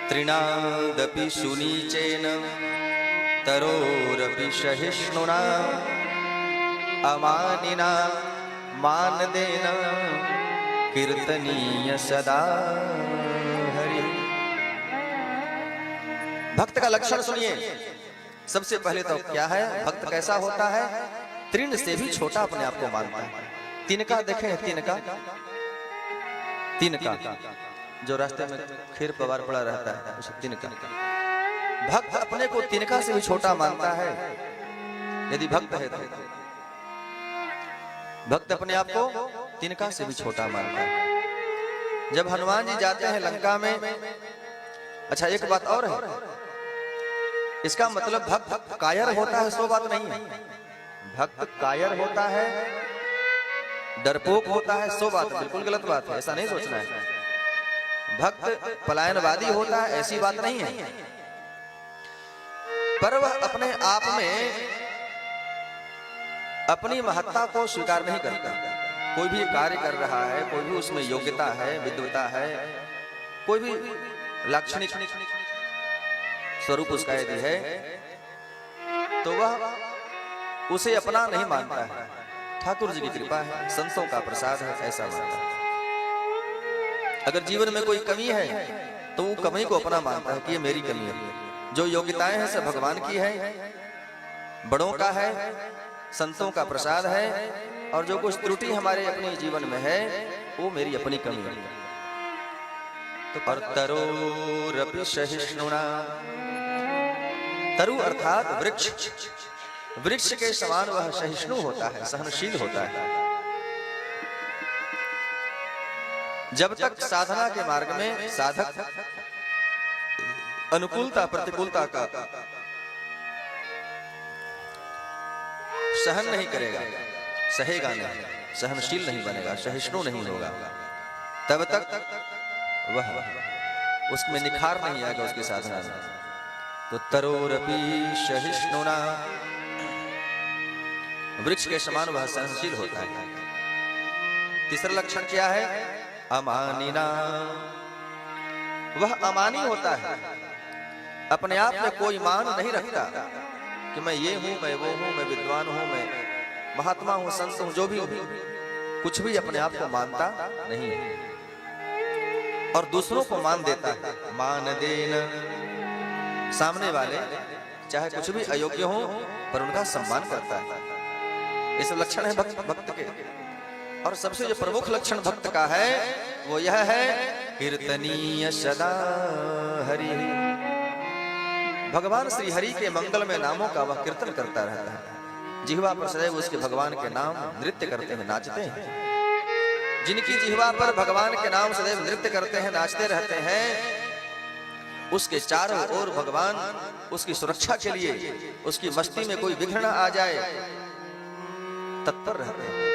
तृणादपि सुनीचेन तरोरपि सहिष्णुना अमानिना मानदेन कीर्तनीय सदा हरि। भक्त का लक्षण सुनिए। सबसे पहले तो क्या है, भक्त कैसा होता है? तृण से भी छोटा अपने आप को मानता है। तिनका देखें, तिनका जो रास्ते में खीर पवार पड़ा रहता है उसे तिनका। भक्त अपने को तिनका से भी छोटा मानता है। यदि भक्त है तो भक्त अपने आप को तिनका से भी छोटा मानता है। जब हनुमान जी जाते हैं लंका में, अच्छा एक बात और है, इसका मतलब भक्त कायर होता है सो बात नहीं है। भक्त कायर होता है, डरपोक होता है सो बात, बिल्कुल गलत बात है, ऐसा नहीं सोचना है। भक्त पलायनवादी होता है ऐसी बात नहीं है, पर वह अपने आप में अपनी महत्ता को स्वीकार नहीं करता। कोई भी कार्य कर रहा है, कोई भी उसमें योग्यता है, विद्वता है, कोई भी लाक्षणिक स्वरूप उसका यदि है तो वह उसे अपना नहीं मानता है। ठाकुर जी की कृपा है, संतों का प्रसाद है, ऐसा मानता है। अगर जीवन में कोई कमी है तो वो कमी को अपना मानता है कि ये मेरी कमी है। जो योग्यताएं हैं सब भगवान की है, बड़ों का है, संतों का प्रसाद है, और जो कुछ त्रुटि हमारे अपने जीवन में है वो मेरी अपनी कमी है। तो पर तरोरपि सहिष्णुना, तरु अर्थात वृक्ष, वृक्ष के समान वह सहिष्णु होता है, सहनशील होता है। जब तक साधना के मार्ग में साधक अनुकूलता प्रतिकूलता का सहन नहीं करेगा, सहेगा नहीं, सहनशील नहीं बनेगा, सहिष्णु नहीं होगा, तब तक वह उसमें निखार नहीं आएगा उसकी साधना में। तो तरोरपि सहिष्णुना, वृक्ष के समान वह सहनशील होता है। तीसरा लक्षण क्या है? अमानिना, वह अमानी होता है, अपने आप में कोई मान नहीं रखता कि मैं ये हूं, मैं वो हूं, मैं विद्वान हूं, मैं महात्मा हूं, संत हूं, जो भी हूं, कुछ भी अपने आप को मानता नहीं है और दूसरों को मान देता है। मान देना, सामने वाले चाहे कुछ भी अयोग्य हो पर उनका सम्मान करता है। ये सब लक्षण है भक्त के। और सबसे जो प्रमुख लक्षण भक्त का है वो यह है, कीर्तनीय सदा हरि। भगवान श्री हरि के मंगलमय नामों का वह कीर्तन करता रहता है। जिह्वा पर सदैव उसके भगवान के नाम नृत्य करते हैं, नाचते हैं। जिनकी जिह्वा पर भगवान के नाम सदैव नृत्य करते हैं, नाचते रहते हैं, उसके चारों ओर भगवान उसकी सुरक्षा के लिए, उसकी मस्ती में कोई विघ्न आ जाए तत्पर रहते हैं।